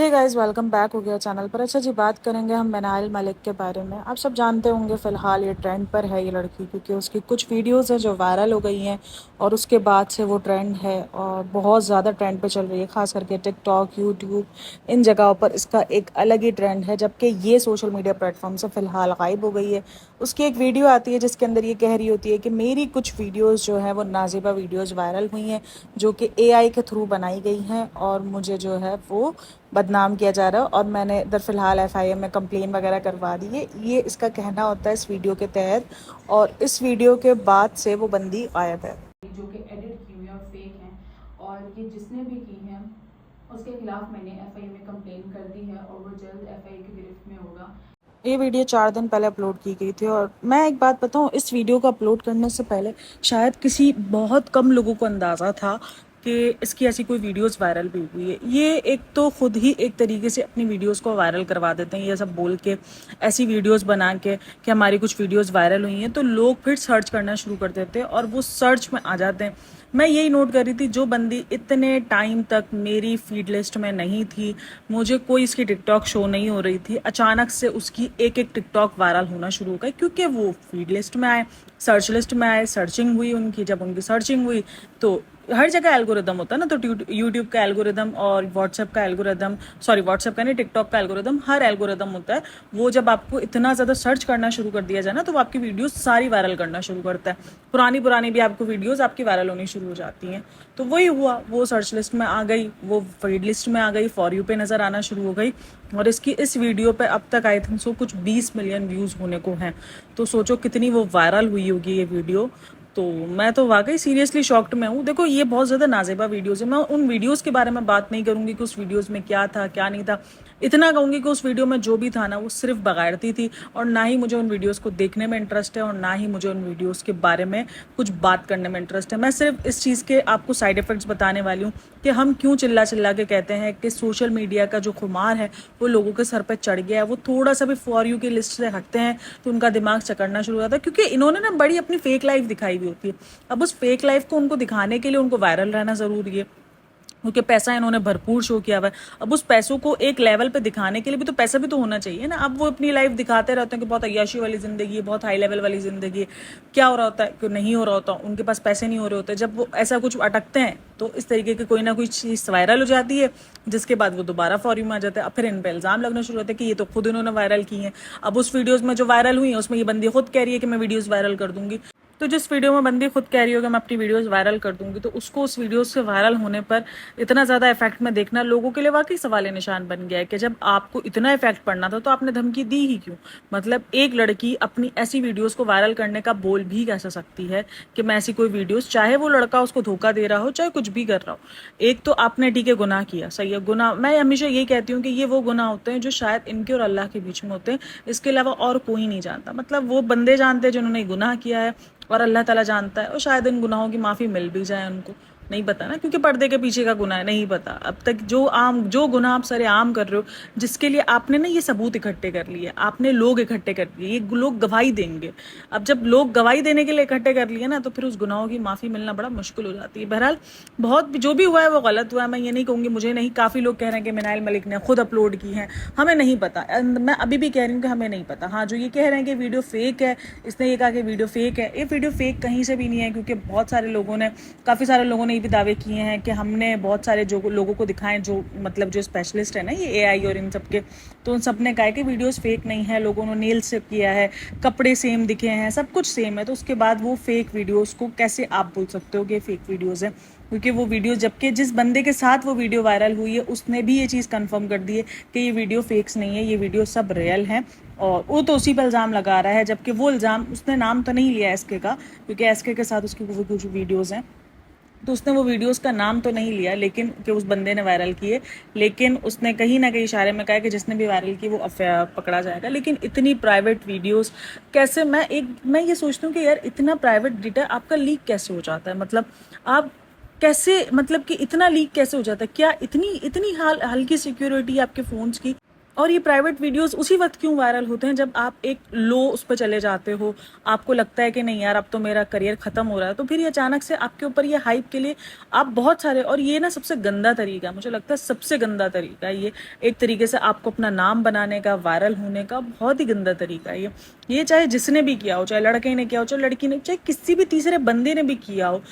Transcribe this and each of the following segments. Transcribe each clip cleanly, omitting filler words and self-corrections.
Hey guys, welcome back हो गया channel पर। अच्छा जी, बात करेंगे हम मनाइल मलिक के बारे में। आप सब जानते होंगे फ़िलहाल ये ट्रेंड पर है ये लड़की, क्योंकि उसकी कुछ वीडियोस हैं जो वायरल हो गई हैं और उसके बाद से वो ट्रेंड है और बहुत ज़्यादा ट्रेंड पे चल रही है। ख़ास करके टिकटॉक, यूट्यूब, इन जगहों पर इसका एक अलग ही ट्रेंड है, जबकि ये सोशल मीडिया प्लेटफॉर्म से फ़िलहाल गायब हो गई है। उसकी एक वीडियो आती है जिसके अंदर ये कह रही होती है कि मेरी कुछ वीडियोज़ जो हैं वो नाजिबा वीडियोज़ वायरल हुई हैं, जो कि AI के थ्रू बनाई गई हैं और मुझे जो है वो बदनाम किया जा रहा है और मैंने इधर फ़िलहाल FIM में कंप्लेन वगैरह करवा दी है। ये इसका कहना होता है इस वीडियो के तहत, और इस वीडियो के बाद से वो बंदी गायब है। जो कि एडिट की हुई और फेक हैं, और ये जिसने भी की हैं उसके खिलाफ मैंने FIA में कंप्लेन कर दी है और वो जल्द FIA की गिरफ्त में होगा। ये वीडियो 4 दिन पहले अपलोड की गई थी, और मैं एक बात बताऊं, इस वीडियो को अपलोड करने से पहले शायद किसी बहुत कम लोगों को अंदाज़ा था कि इसकी ऐसी कोई वीडियोस वायरल भी हुई है। ये एक तो खुद ही एक तरीके से अपनी वीडियोस को वायरल करवा देते हैं, ये सब बोल के ऐसी वीडियोस बना के कि हमारी कुछ वीडियोस वायरल हुई हैं, तो लोग फिर सर्च करना शुरू कर देते हैं और वो सर्च में आ जाते हैं। मैं यही नोट कर रही थी, जो बंदी इतने टाइम तक मेरी फीड लिस्ट में नहीं थी, मुझे कोई इसकी टिकटॉक शो नहीं हो रही थी, अचानक से उसकी एक एक टिकटॉक वायरल होना शुरू हो गई क्योंकि वो फीड लिस्ट में आए, सर्च लिस्ट में आए, सर्चिंग हुई उनकी। जब उनकी सर्चिंग हुई तो हर जगह एल्गोरिदम होता है ना, तो यूट्यूब का एल्गोरिदम और व्हाट्सएप का एल्गोरिदम, सॉरी व्हाट्सएप का नहीं, टिकटॉक का एल्गोरिदम, हर एल्गोरिदम होता है वो। जब आपको इतना ज़्यादा सर्च करना शुरू कर दिया जाए ना, तो वो आपकी वीडियोस सारी वायरल करना शुरू करता है। पुरानी पुरानी भी आपको वीडियोस आपकी वायरल होनी शुरू हो जाती हैं। तो वही हुआ, वो सर्च लिस्ट में आ गई, वो फीड लिस्ट में आ गई, फॉर यू पे नज़र आना शुरू हो गई। और इसकी इस वीडियो पे अब तक आई थिंक सो कुछ 20 मिलियन व्यूज़ होने को हैं। तो सोचो कितनी वो वायरल हुई होगी ये वीडियो। तो मैं तो वाकई सीरियसली शॉक्ड में हूँ। देखो, ये बहुत ज़्यादा नाजेबा वीडियोज़ है। मैं उन वीडियोज़ के बारे में बात नहीं करूँगी कि उस वीडियोज़ में क्या था क्या नहीं था। इतना कहूँगी कि उस वीडियो में जो भी था ना, वो सिर्फ बगाड़ती थी, और ना ही मुझे उन वीडियोज़ को देखने में इंटरेस्ट है और ना ही मुझे उन वीडियोज़ के बारे में कुछ बात करने में इंटरेस्ट है। मैं सिर्फ इस चीज़ के आपको साइड इफ़ेक्ट्स बताने वाली हूँ कि हम क्यों चिल्ला चिल्ला के कहते हैं कि सोशल मीडिया का जो खुमार है वो लोगों के सर पर चढ़ गया है। वो थोड़ा सा भी फॉर यू की लिस्ट से हटते हैं तो उनका दिमाग चकरना शुरू हो जाता है, क्योंकि इन्होंने ना बड़ी अपनी फेक लाइफ दिखाई हुई होती है। अब उस फेक लाइफ को उनको दिखाने के लिए उनको वायरल रहना ज़रूरी है, क्योंकि पैसा इन्होंने भरपूर शो किया हुआ है। अब उस पैसों को एक लेवल पे दिखाने के लिए भी तो पैसा भी तो होना चाहिए ना। अब वो अपनी लाइफ दिखाते रहते हैं कि बहुत अय्याशी वाली ज़िंदगी है, बहुत हाई लेवल वाली ज़िंदगी है। क्या हो रहा होता है, क्यों नहीं हो रहा होता, उनके पास पैसे नहीं हो रहे होते। जब वो ऐसा कुछ अटकते हैं तो इस तरीके की कोई ना कोई चीज़ वायरल हो जाती है, जिसके बाद वो दोबारा फॉर यू में आ जाते हैं। अब फिर इन पर इल्ज़ाम लगना शुरू होता है कि ये तो खुद इन्होंने वायरल की हैं। अब उस वीडियोज़ में जो वायरल हुई है उसमें ये बंदी खुद कह रही है कि मैं वीडियोज़ वायरल कर दूंगी। तो जिस वीडियो में बंदी खुद कह रही हो कि मैं अपनी वीडियोस वायरल कर दूंगी, तो उसको उस वीडियोस से वायरल होने पर इतना ज़्यादा इफेक्ट में देखना लोगों के लिए वाकई सवाल निशान बन गया है कि जब आपको इतना इफेक्ट पड़ना था तो आपने धमकी दी ही क्यों। मतलब एक लड़की अपनी ऐसी वीडियोस को वायरल करने का बोल भी कैसे सकती है कि मैं ऐसी कोई वीडियोस, चाहे वो लड़का उसको धोखा दे रहा हो, चाहे कुछ भी कर रहा हो। एक तो आपने ठीक है गुनाह किया, सही है, गुनाह मैं हमेशा यही कहती हूँ कि ये वो गुनाह होते हैं जो शायद इनके और अल्लाह के बीच में होते हैं, इसके अलावा और कोई नहीं जानता। मतलब वो बंदे जानते हैं जिन्होंने गुनाह किया है, और अल्लाह ताला जानता है, और शायद इन गुनाहों की माफ़ी मिल भी जाए उनको, नहीं पता ना, क्योंकि पर्दे के पीछे का गुनाह है, नहीं पता अब तक। जो गुनाह आप सरेआम कर रहे हो, जिसके लिए आपने ना ये सबूत इकट्ठे कर लिए, आपने लोग इकट्ठे कर लिए, ये लोग गवाही देंगे। अब जब लोग गवाही देने के लिए इकट्ठे कर लिए ना, तो फिर उस गुनाहों की माफ़ी मिलना बड़ा मुश्किल हो जाती है। बहरहाल बहुत जो भी हुआ है वो गलत हुआ है, मैं ये नहीं कहूँगी, मुझे नहीं, काफ़ी लोग कह रहे हैं कि मनाइल मलिक ने खुद अपलोड की है, हमें नहीं पता। मैं अभी भी कह रही हूँ कि हमें नहीं पता। हाँ, जो ये कह रहे हैं कि वीडियो फेक है, इसने ये कहा कि वीडियो फेक है, ये वीडियो फेक कहीं से भी नहीं है, क्योंकि बहुत सारे लोगों ने, काफ़ी सारे लोगों ने ये भी दावे किए हैं कि हमने बहुत सारे जो लोगों को दिखाएं, जो मतलब जो स्पेशलिस्ट है ना ये AI और इन सब के, तो उन सब ने कहा कि वीडियोस फेक नहीं है, लोगों ने नेल से किया है, कपड़े सेम दिखे हैं, सब कुछ सेम है। तो उसके बाद वो फेक वीडियोस को कैसे आप बोल सकते हो कि फेक वीडियोस है, क्योंकि वो वीडियो, जबकि जिस बंदे के साथ वो वीडियो वायरल हुई है उसने भी ये चीज़ कंफर्म कर दी है कि ये वीडियो फेक्स नहीं है, ये वीडियो सब रियल है। और वो तो उसी पर इल्ज़ाम लगा रहा है, जबकि वो इल्ज़ाम, उसने नाम तो नहीं लिया SK का, क्योंकि SK के साथ उसकी वो कुछ वीडियोज़ हैं, तो उसने वो वीडियोस का नाम तो नहीं लिया, लेकिन कि उस बंदे ने वायरल किए, लेकिन उसने कहीं ना कहीं इशारे में कहा कि जिसने भी वायरल की वो पकड़ा जाएगा। लेकिन इतनी प्राइवेट वीडियोस कैसे, मैं ये सोचती हूँ कि यार इतना प्राइवेट डेटा आपका लीक कैसे हो जाता है। मतलब आप कैसे, मतलब कि इतना लीक कैसे हो जाता है, क्या इतनी इतनी हल्की सिक्योरिटी आपके फ़ोन्स की। और ये प्राइवेट वीडियोस उसी वक्त क्यों वायरल होते हैं जब आप एक लो उस पर चले जाते हो, आपको लगता है कि नहीं यार अब तो मेरा करियर खत्म हो रहा है, तो फिर ये अचानक से आपके ऊपर ये हाइप के लिए आप बहुत सारे, और ये ना सबसे गंदा तरीका है, मुझे लगता है सबसे गंदा तरीका है ये, एक तरीके से आपको अपना नाम बनाने का, वायरल होने का बहुत ही गंदा तरीका है ये चाहे जिसने भी किया हो, चाहे लड़के ने किया हो, चाहे लड़की ने, चाहे किसी भी तीसरे बंदे ने भी किया हो।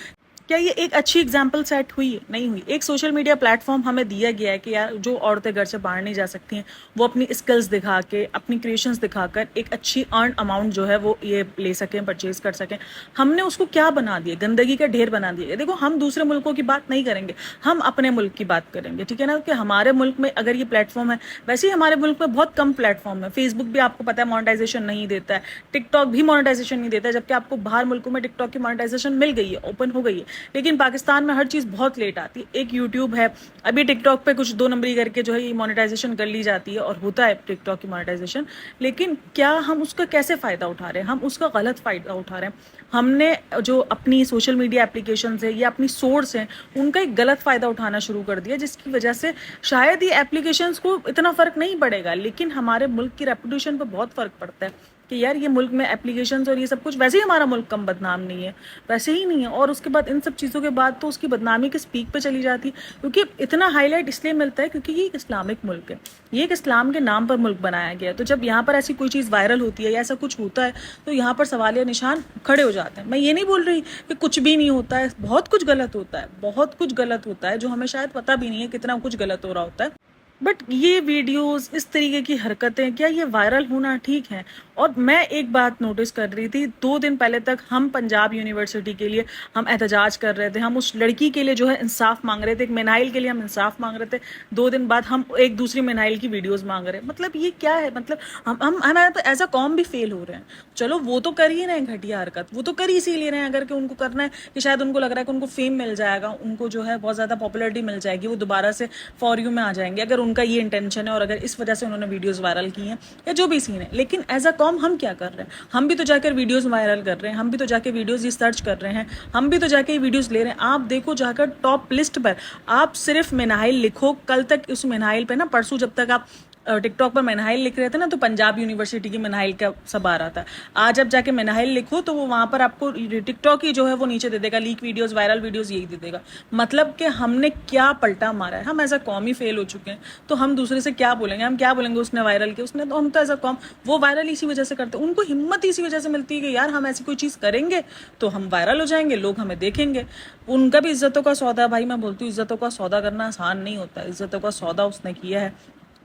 क्या ये एक अच्छी एग्जाम्पल सेट हुई है? नहीं हुई। एक सोशल मीडिया प्लेटफॉर्म हमें दिया गया है कि यार जो औरतें घर से बाहर नहीं जा सकती हैं वो अपनी स्किल्स दिखा के, अपनी क्रिएशंस दिखाकर एक अच्छी अर्न अमाउंट जो है वो ये ले सकें, परचेज कर सकें। हमने उसको क्या बना दिया, गंदगी का ढेर बना दिया। देखो हम दूसरे मुल्कों की बात नहीं करेंगे, हम अपने मुल्क की बात करेंगे, ठीक है ना। कि हमारे मुल्क में अगर ये प्लेटफॉर्म है, वैसे ही हमारे मुल्क में बहुत कम प्लेटफॉर्म है। फेसबुक भी आपको पता है मोनेटाइजेशन नहीं देता है, टिकटॉक भी मोनेटाइजेशन नहीं देता है, जबकि आपको बाहर मुल्कों में टिकटॉक की मोनेटाइजेशन मिल गई है, ओपन हो गई है। लेकिन पाकिस्तान में हर चीज़ बहुत लेट आती है। एक यूट्यूब है, अभी टिकटॉक पे कुछ 2 नंबरी करके जो है ये मोनेटाइजेशन कर ली जाती है और होता है टिकटॉक की मोनेटाइजेशन। लेकिन क्या हम उसका कैसे फ़ायदा उठा रहे हैं? हम उसका गलत फ़ायदा उठा रहे हैं। हमने जो अपनी सोशल मीडिया एप्लीकेशंस है या अपनी सोर्स हैं उनका एक गलत फ़ायदा उठाना शुरू कर दिया, जिसकी वजह से शायद ये एप्लीकेशंस को इतना फ़र्क नहीं पड़ेगा, लेकिन हमारे मुल्क की रेपुटेशन पर बहुत फ़र्क पड़ता है कि यार ये मुल्क में एप्लीकेशंस और ये सब कुछ, वैसे ही हमारा मुल्क कम बदनाम नहीं है, वैसे ही नहीं है। और उसके बाद इन सब चीज़ों के बाद तो उसकी बदनामी किस पीक पे चली जाती है, क्योंकि इतना हाईलाइट इसलिए मिलता है क्योंकि ये एक इस्लामिक मुल्क है, ये एक इस्लाम के नाम पर मुल्क बनाया गया है। तो जब यहाँ पर ऐसी कोई चीज़ वायरल होती है या ऐसा कुछ होता है तो यहाँ पर सवालिया निशान खड़े हो जाते हैं। मैं ये नहीं बोल रही कि कुछ भी नहीं होता है, बहुत कुछ गलत होता है, बहुत कुछ गलत होता है जो हमें शायद पता भी नहीं है कितना कुछ गलत हो रहा होता है। बट ये वीडियोस, इस तरीके की हरकतें, क्या ये वायरल होना ठीक है? और मैं एक बात नोटिस कर रही थी, 2 दिन पहले तक हम पंजाब यूनिवर्सिटी के लिए हम एहतजाज कर रहे थे, हम उस लड़की के लिए जो है इंसाफ मांग रहे थे, एक मिनाइल के लिए हम इंसाफ मांग रहे थे। 2 दिन बाद हम एक दूसरी मिनाइल की वीडियोस मांग रहे हैं। मतलब ये क्या है? मतलब हम हमारे तो एज अ कॉम भी फेल हो रहे हैं। चलो वो तो कर ही रहे हैं घटिया हरकत, वो तो कर ही इसीलिए रहे हैं अगर कि उनको करना है कि शायद उनको लग रहा है कि उनको फेम मिल जाएगा, उनको जो है बहुत ज़्यादा पॉपुलरिटी मिल जाएगी, वो दोबारा से फॉर यू में आ जाएंगे, अगर उनका ये इंटेंशन है और अगर इस वजह से उन्होंने वीडियोस वायरल की हैं या जो भी सीन है। लेकिन एज अ कॉम हम क्या कर रहे हैं? हम भी तो जाकर वीडियोस वायरल कर रहे हैं, हम भी तो जाके वीडियोस ये सर्च कर रहे हैं, हम भी तो जाके ये वीडियोस ले रहे हैं। आप देखो जाकर टॉप लिस्ट पर आप सिर्फ मिनाइल लिखो, कल तक उस मिनाइल पे ना, परसों जब तक आप टिकटॉक पर मिनाइल लिख रहे थे ना तो पंजाब यूनिवर्सिटी की मिनाइल का सब आ रहा था। आज अब जाके मिनाइल लिखो तो वो वहां पर आपको टिकटॉक ही जो है वो नीचे दे देगा, लीक वीडियोस, वायरल वीडियोस यही दे देगा। मतलब कि हमने क्या पलटा मारा है, हम ऐसा कौम ही फेल हो चुके हैं। तो हम दूसरे से क्या बोलेंगे? हम क्या बोलेंगे उसने वायरल किया, उसने, तो हम तो ऐसा कौम, वो वायरल इसी वजह से करते हैं, उनको हिम्मत इसी वजह से मिलती है कि यार हम ऐसी कोई चीज़ करेंगे तो हम वायरल हो जाएंगे, लोग हमें देखेंगे। उनका भी इज्जतों का सौदा है भाई। मैं बोलती हूँ इज्जतों का सौदा करना आसान नहीं होता, इज्जतों का सौदा उसने किया है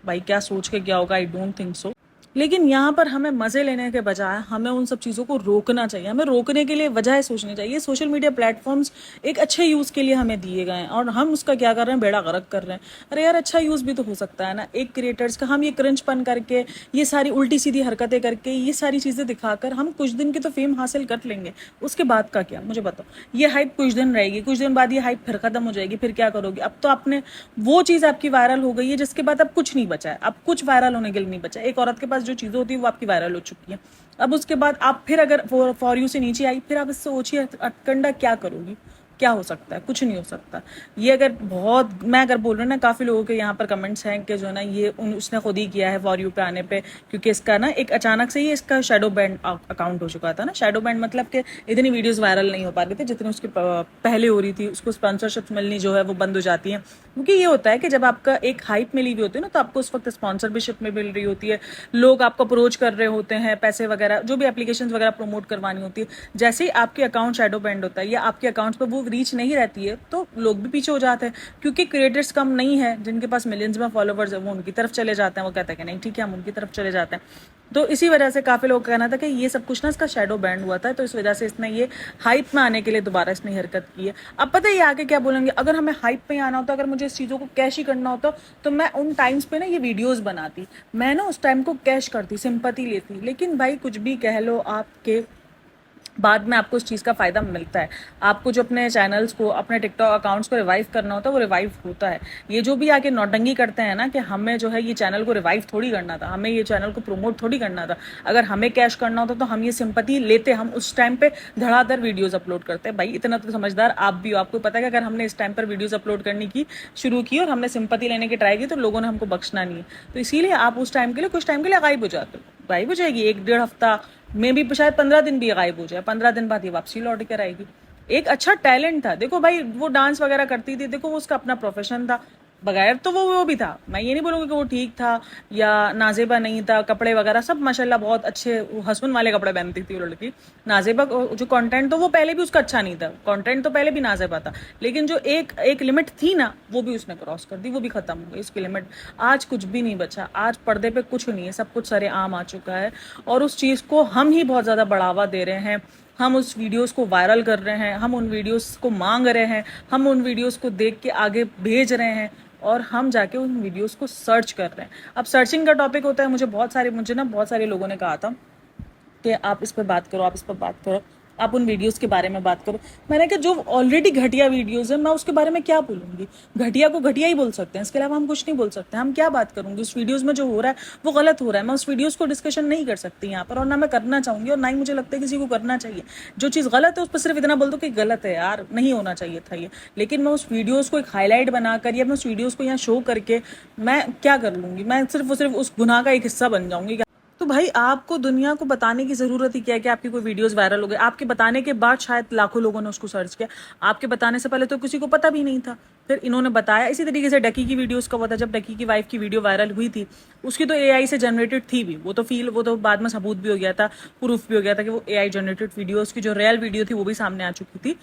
भाई। क्या सोच के क्या होगा, आई डोंट थिंक सो। लेकिन यहाँ पर हमें मज़े लेने के बजाय हमें उन सब चीज़ों को रोकना चाहिए, हमें रोकने के लिए वजह सोचनी चाहिए। सोशल मीडिया प्लेटफॉर्म्स एक अच्छे यूज़ के लिए हमें दिए गए हैं और हम उसका क्या कर रहे हैं, बेड़ा गर्क कर रहे हैं। अरे यार अच्छा यूज़ भी तो हो सकता है ना एक क्रिएटर्स का। हम ये क्रंचपन करके, ये सारी उल्टी सीधी हरकतें करके, ये सारी चीज़ें दिखाकर हम कुछ दिन की तो फेम हासिल कर लेंगे, उसके बाद का क्या मुझे बताओ। ये हाइप कुछ दिन रहेगी, कुछ दिन बाद ये हाइप फिर ख़त्म हो जाएगी, फिर क्या करोगे? अब तो आपने वो चीज़ आपकी वायरल हो गई है जिसके बाद अब कुछ नहीं बचा है, अब कुछ वायरल होने के लिए नहीं बचा। एक औरत के पास जो चीज़ें होती है वो आपकी वायरल हो चुकी है। अब उसके बाद आप फिर अगर फॉर यू से नीचे आई, फिर आप इससे ओछी अटकंडा क्या करोगी? क्या हो सकता है? कुछ नहीं हो सकता। ये अगर बहुत, मैं अगर बोल रही हूँ ना, काफ़ी लोगों के यहाँ पर कमेंट्स हैं कि जो है ना ये उसने खुद ही किया है फॉर यू पे आने पे, क्योंकि इसका ना एक अचानक से ही इसका शैडो बैंड अकाउंट हो चुका था ना। शैडो बैंड मतलब कि इतनी वीडियोस वायरल नहीं हो पा रही थी जितनी उसकी पहले हो रही थी। उसको स्पॉन्सरशिप मिलनी जो है वो बंद हो जाती है, क्योंकि ये होता है कि जब आपका एक हाइप मिली हुई होती है ना तो आपको उस वक्त स्पॉन्सरशिप में मिल रही होती है, लोग आपको अप्रोच कर रहे होते हैं, पैसे वगैरह जो भी एप्लीकेशन वगैरह प्रमोट करवानी होती है। जैसे ही आपके अकाउंट शैडो बैंड होता है या आपके अकाउंट पर वो रीच नहीं रहती है तो लोग भी पीछे हो जाते हैं, क्योंकि क्रिएटर्स कम नहीं है, जिनके पास मिलियंस में फॉलोवर्स है वो उनकी तरफ चले जाते हैं। वो कहते हैं कि नहीं ठीक है हम उनकी तरफ चले जाते हैं। तो इसी वजह से काफ़ी लोग कहना था कि ये सब कुछ ना इसका शैडो बैंड हुआ था, तो इस वजह से इसने ये हाइप में आने के लिए दोबारा इसने हरकत की है। अब पता है ये आगे क्या बोलेंगे, अगर हमें हाइप पे आना होता, अगर मुझे इस चीज़ों को कैश ही करना होता तो मैं उन टाइम्स पे ना ये वीडियोस बनाती, मैं ना उस टाइम को कैश करती, सिंपैथी लेती। लेकिन भाई कुछ भी कह लो, आपके बाद में आपको उस चीज़ का फ़ायदा मिलता है। आपको जो अपने चैनल्स को, अपने टिकटॉक अकाउंट्स को रिवाइव करना होता है, वो रिवाइव होता है। ये जो भी आके नौटंकी करते हैं ना कि हमें जो है ये चैनल को रिवाइव थोड़ी करना था, हमें ये चैनल को प्रमोट थोड़ी करना था। अगर हमें कैश करना होता तो हम ये सिंपैथी लेते, हम उस टाइम पे धड़ाधड़ वीडियोज़ अपलोड करते हैं। भाई इतना तो समझदार आप भी हो, आपको पता है कि अगर हमने इस टाइम पर वीडियोज़ अपलोड करने की शुरू की और हमने सिंपैथी लेने की ट्राई की तो लोगों ने हमको बख्शना नहीं है। तो इसीलिए आप उस टाइम के लिए, कुछ टाइम के लिए गायब हो जाते हो। गायब हो जाएगी, 1-1.5 हफ्ता में भी, शायद 15 दिन भी गायब हो जाए, 15 दिन बाद ये वापसी लौट कर आएगी। एक अच्छा टैलेंट था, देखो भाई वो डांस वगैरह करती थी, देखो वो उसका अपना प्रोफेशन था, बगैर तो वो भी था। मैं ये नहीं बोलूँगी कि वो ठीक था या नाजेबा नहीं था, कपड़े वगैरह सब माशाल्लाह बहुत अच्छे, हस्बैंड वाले कपड़े पहनती थी वो लड़की। नाजेबा जो कंटेंट तो वो पहले भी उसका अच्छा नहीं था, कंटेंट तो पहले भी नाजेबा था, लेकिन जो एक लिमिट थी ना वो भी उसने क्रॉस कर दी, वो भी खत्म हो गई उसकी लिमिट। आज कुछ भी नहीं बचा, आज पर्दे पे कुछ नहीं है, सब कुछ सरेआम आ चुका है और उस चीज़ को हम ही बहुत ज़्यादा बढ़ावा दे रहे हैं। हम उस वीडियोस को वायरल कर रहे हैं, हम उन वीडियोस को मांग रहे हैं, हम उन वीडियोस को देख के आगे भेज रहे हैं और हम जाके उन वीडियोस को सर्च कर रहे हैं। अब सर्चिंग का टॉपिक होता है, मुझे ना बहुत सारे लोगों ने कहा था कि आप इस पर बात करो, आप इस पर बात करो, आप उन वीडियोस के बारे में बात करो। मैंने कहा जो ऑलरेडी घटिया वीडियोस है मैं उसके बारे में क्या बोलूँगी, घटिया को घटिया ही बोल सकते हैं, इसके अलावा हम कुछ नहीं बोल सकते। हम क्या बात करूँगी, उस वीडियोस में जो हो रहा है वो गलत हो रहा है, मैं उस वीडियोस को डिस्कशन नहीं कर सकती यहाँ पर, और ना मैं करना चाहूँगी और ना ही मुझे लगता है किसी को करना चाहिए। जो चीज़ गलत है उस पर सिर्फ इतना बोल दो कि गलत है यार, नहीं होना चाहिए था ये। लेकिन मैं उस वीडियोज़ को एक हाईलाइट बनाकर या मैं उस वीडियोज़ को यहाँ शो करके मैं क्या कर लूँगी, मैं सिर्फ उस गुनाह का एक हिस्सा बन जाऊँगी। तो भाई आपको दुनिया को बताने की ज़रूरत ही क्या है कि आपकी कोई वीडियोस वायरल हो गए। आपके बताने के बाद शायद लाखों लोगों ने उसको सर्च किया, आपके बताने से पहले तो किसी को पता भी नहीं था, फिर इन्होंने बताया। इसी तरीके से डकी की वीडियोस का हुआ था, जब डकी की वाइफ की वीडियो वायरल हुई थी उसकी तो एआई से जनरेटेड थी भी, वो तो बाद में सबूत भी हो गया था, प्रूफ भी हो गया था कि वो एआई जनरेटेड वीडियो, उसकी जो रियल वीडियो थी वो भी सामने आ चुकी थी।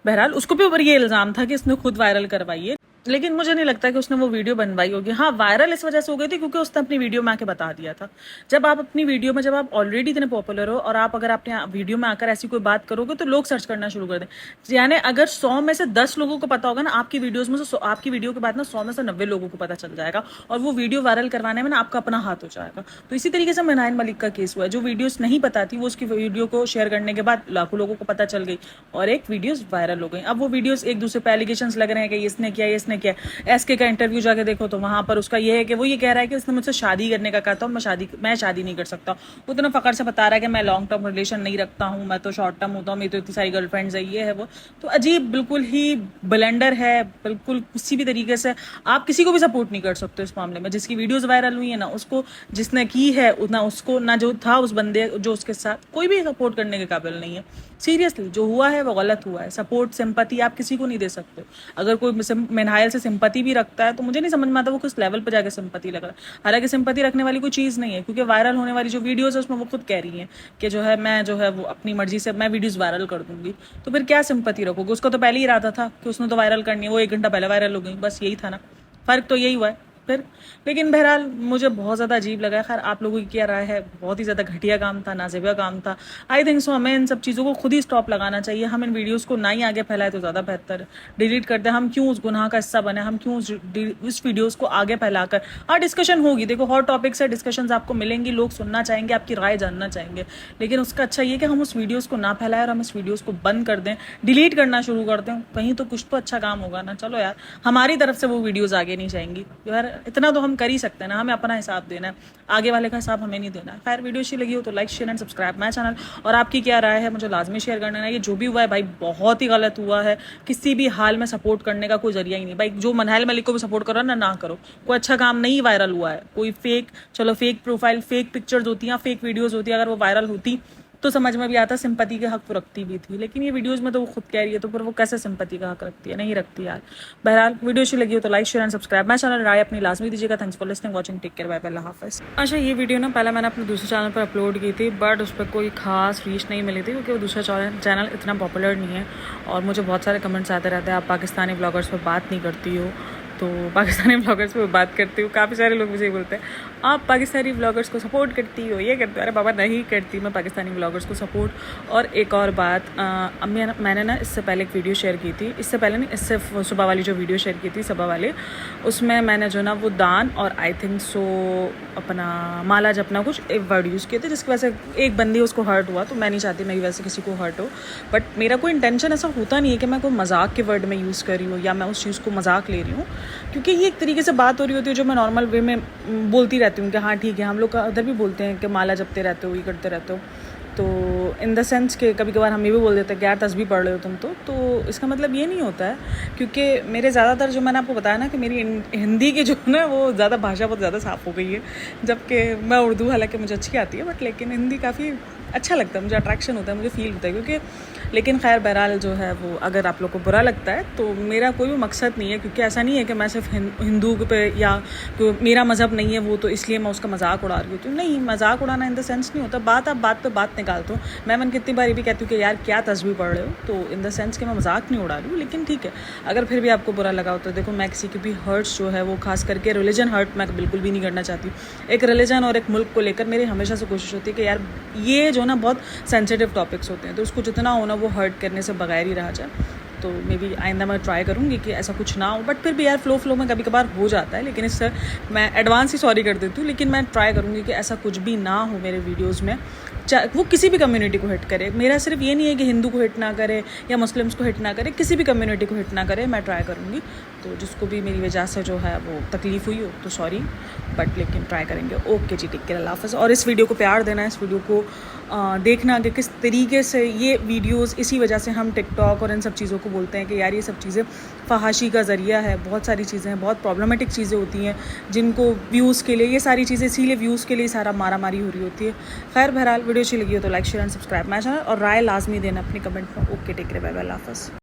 बहरहाल उसको भी ऊपर ये इल्ज़ाम था कि इसने खुद वायरल करवाई है, लेकिन मुझे नहीं लगता कि उसने वो वीडियो बनवाई होगी। हाँ, वायरल इस वजह से हो गई थी क्योंकि उसने अपनी वीडियो में आके बता दिया था। जब आप अपनी वीडियो में, जब आप ऑलरेडी इतने पॉपुलर हो और आप अगर अपने वीडियो में आकर ऐसी कोई बात करोगे तो लोग सर्च करना शुरू कर दें। यानी अगर 100 में से 10 लोगों को पता होगा ना आपकी वीडियोज में से, आपकी वीडियो के बाद ना 100 में से 90 लोगों को पता चल जाएगा और वो वीडियो वायरल करवाने में ना आपका अपना हाथ हो जाएगा। तो इसी तरीके से मनाइन मलिक का केस हुआ है, जो वीडियोस नहीं पता थी वो उसकी वीडियो को शेयर करने के बाद लाखों लोगों को पता चल गई और एक वीडियोस वायरल हो गई। अब वो वीडियोस एक दूसरे पे एलिगेशंस लग रहे हैं कि इसने किया। एसके का इंटरव्यू जाके देखो तो वहां पर उसका ये है कि वो ये कह रहा है कि उसने मुझसे शादी करने का कहा था, मैं शादी नहीं कर सकता। वो इतना फकर से बता रहा है कि मैं लॉन्ग टर्म रिलेशन नहीं रखता हूँ, मैं तो शॉर्ट टर्म होता हूँ, मेरी तो इतनी सारी गर्लफ्रेंड्स है, ये है वो। तो अजीब, बिल्कुल ही ब्लेंडर है, बिल्कुल किसी भी तरीके से आप किसी को भी सपोर्ट नहीं कर सकते इस मामले में। जिसकी वीडियोस वायरल हुई है ना उसको, जिसने की है ना उसको, ना जो था उस बंदे जो उसके साथ, कोई भी सपोर्ट करने के काबिल नहीं है। सीरियसली जो हुआ है वो गलत हुआ है। सपोर्ट, सिंपैथी आप किसी को नहीं दे सकते। अगर कोई मेनहायल से सिंपैथी भी रखता है तो मुझे नहीं समझ में आता वो किस लेवल पर जाकर सिंपैथी लग रहा है। हालांकि सिंपैथी रखने वाली कोई चीज़ नहीं है, क्योंकि वायरल होने वाली जो वीडियोस है उसमें वो खुद कह रही हैं कि जो है मैं जो है वो अपनी मर्जी से मैं वीडियोस वायरल कर दूंगी। तो फिर क्या सिंपैथी रखोगे? उसका तो पहले ही इरादा था कि उसने तो वायरल करनी है, वो 1 घंटा पहले वायरल हो गई, बस यही था ना, फ़र्क तो यही हुआ है फिर। लेकिन बहरहाल मुझे बहुत ज़्यादा अजीब लगा। खैर आप लोगों की क्या राय है? बहुत ही ज़्यादा घटिया काम था, नाज़ेबा काम था। आई थिंक सो हमें इन सब चीज़ों को खुद ही स्टॉप लगाना चाहिए। हम इन वीडियोज़ को ना ही आगे फैलाए तो ज़्यादा बेहतर है, डिलीट कर दें। हम क्यों उस गुनाह का हिस्सा बने? हम क्यों उस वीडियोज़ को आगे फैलाकर, हाँ डिस्कशन होगी, देखो हॉट टॉपिक से डिस्कशन आपको मिलेंगी, लोग सुनना चाहेंगे, आपकी राय जानना चाहेंगे, लेकिन उसका अच्छा ये कि हम उस वीडियोज़ को ना फैलाएं और हम इस वीडियोज़ को बंद कर दें, डिलीट करना शुरू कर दें। कहीं तो कुछ तो अच्छा काम होगा ना। चलो यार, हमारी तरफ से वो वीडियोज़ आगे नहीं जाएंगी यार, इतना तो हम कर सकते हैं ना, हमें अपना हिसाब देना है, आगे वाले का हिसाब हमें नहीं देना है। खैर वीडियो अच्छी लगी हो तो like share and subscribe my channel, और आपकी क्या राय है मुझे लाजमी शेयर करना है। ये जो भी हुआ है भाई बहुत ही गलत हुआ है, किसी भी हाल में सपोर्ट करने का कोई जरिया ही नहीं भाई। जो मनाइन मलिक को भी सपोर्ट करो ना करो, कोई अच्छा काम नहीं वायरल हुआ है। कोई फेक, चलो फेक प्रोफाइल, फेक पिक्चर्स होती हैं, फेक वीडियोज होती है, अगर वो वायरल होती तो समझ में भी आता, सिंपैथी के हक वो रखती भी थी, लेकिन ये वीडियोस में तो वो खुद कह रही है, तो फिर वो कैसे सिंपैथी का हक रखती है? नहीं रखती यार। बहरहाल वीडियो अच्छी लगी हो तो like share and subscribe my channel, राय अपनी लाजमी दीजिएगा। Thanks for listening, watching, take care, bye bye, अल्लाह हाफिज़। अच्छा, ये वीडियो ना पहले मैंने अपने दूसरे चैनल पर अपलोड की थी, बट उस पर कोई खास रीच नहीं मिली थी क्योंकि वो दूसरा चैनल इतना पॉपुलर नहीं है और मुझे बहुत सारे कमेंट्स आते रहते हैं, आप पाकिस्तानी ब्लॉगर्स पर बात नहीं करती हो, तो पाकिस्तानी व्लॉगर्स पे बात करती हूँ। काफ़ी सारे लोग मुझे बोलते हैं आप पाकिस्तानी व्लॉगर्स को सपोर्ट करती हो, ये करते हो। अरे बाबा नहीं करती मैं पाकिस्तानी व्लॉगर्स को सपोर्ट। और एक और बात, मैंने ना इससे पहले एक वीडियो शेयर की थी, इससे पहले नहीं, इससे सुबह वाली जो वीडियो शेयर की थी सुबह वाले, उसमें मैंने जो ना वो दान और आई थिंक सो अपना माला जपना कुछ एक वर्ड यूज़ किए थे, जिसकी वजह से एक बंदी उसको हर्ट हुआ। तो मैं नहीं चाहती मैं वैसे किसी को हर्ट हो, बट मेरा कोई इंटेंशन ऐसा होता नहीं है कि मैं कोई मजाक के वर्ड में यूज़ कर रही हूँ या मैं उस चीज़ को मजाक ले रही हूँ, क्योंकि ये एक तरीके से बात हो रही होती है जो मैं नॉर्मल वे में बोलती रहती हूँ कि हाँ ठीक है। हम लोग उधर भी बोलते हैं कि माला जपते रहते हो, ये करते रहते हो, तो इन द सेंस के कभी कभार हम ये भी बोल देते हैं कि यार तस्बीह पढ़ रहे हो तुम तो इसका मतलब ये नहीं होता है। क्योंकि मेरे ज़्यादातर जो मैंने आपको बताया ना कि मेरी हिंदी की जो ना वो ज़्यादा भाषा बहुत ज़्यादा साफ़ हो गई है, जबकि मैं उर्दू हालांकि मुझे अच्छी आती है, बट लेकिन हिंदी काफ़ी अच्छा लगता है मुझे, अट्रैक्शन होता है, मुझे फील होता है। क्योंकि लेकिन खैर बहरहाल जो है वो अगर आप लोग को बुरा लगता है तो मेरा कोई भी मकसद नहीं है, क्योंकि ऐसा नहीं है कि मैं सिर्फ हिंदू पे या मेरा मज़हब नहीं है वो तो इसलिए मैं उसका मजाक उड़ा रही होती हूँ। नहीं, मजाक उड़ाना इन द सेंस नहीं होता। बात आप बात पे बात निकालते हो। मैं कितनी बार भी कहती हूँ कि यार क्या तस्बीह पढ़ रहे हो, तो इन द सेंस कि मैं मजाक नहीं उड़ा रही हूँ। लेकिन ठीक है, अगर फिर भी आपको बुरा लगा हो तो देखो, मैं किसी की भी हर्ट्स जो है वो खास करके रिलीजन हर्ट मैं बिल्कुल भी नहीं करना चाहती। एक रिलीजन और एक मुल्क को लेकर मेरी हमेशा से कोशिश होती है कि यार ये जो ना बहुत सेंसिटिव टॉपिक्स होते हैं, तो उसको जितना हो ना वो हर्ट करने से बगैर ही रहा जाए। तो मे बी आइंदा मैं ट्राई करूँगी कि ऐसा कुछ ना हो, बट फिर भी यार फ्लो में कभी कभार हो जाता है। लेकिन इससे मैं एडवांस ही सॉरी कर देती हूँ। लेकिन मैं ट्राई करूँगी कि ऐसा कुछ भी ना हो मेरे वीडियोज़ में, चाहे वो किसी भी कम्युनिटी को हिट करे। मेरा सिर्फ ये नहीं है कि हिंदू को हिट ना करे या मुस्लिम्स को हिट ना करे, किसी भी कम्युनिटी को हिट ना करे, मैं ट्राई करूँगी। तो जिसको भी मेरी वजह से जो है वो तकलीफ़ हुई हो तो सॉरी, बट लेकिन ट्राई करेंगे। ओके जी, टेक केयर, अल्लाह हाफ़िज़। और इस वीडियो को प्यार देना, इस वीडियो को देखना कि किस तरीके से ये वीडियोस, इसी वजह से हम टिकटॉक और इन सब चीज़ों को बोलते हैं कि यार ये सब चीज़ें फहाशी का ज़रिया है। बहुत सारी चीज़ें हैं, बहुत प्रॉब्लमेटिक चीज़ें होती हैं जिनको व्यूज़ के लिए, ये सारी चीज़ें इसीलिए व्यूज़ के लिए सारा मारा मारी हो रही होती है। खैर बहरहाल वीडियो अच्छी लगी हो तो like share and subscribe my channel, और राय लाजमी देना अपनी कमेंट में। Okay, take care, bye bye, अल्लाह हाफ़िज़।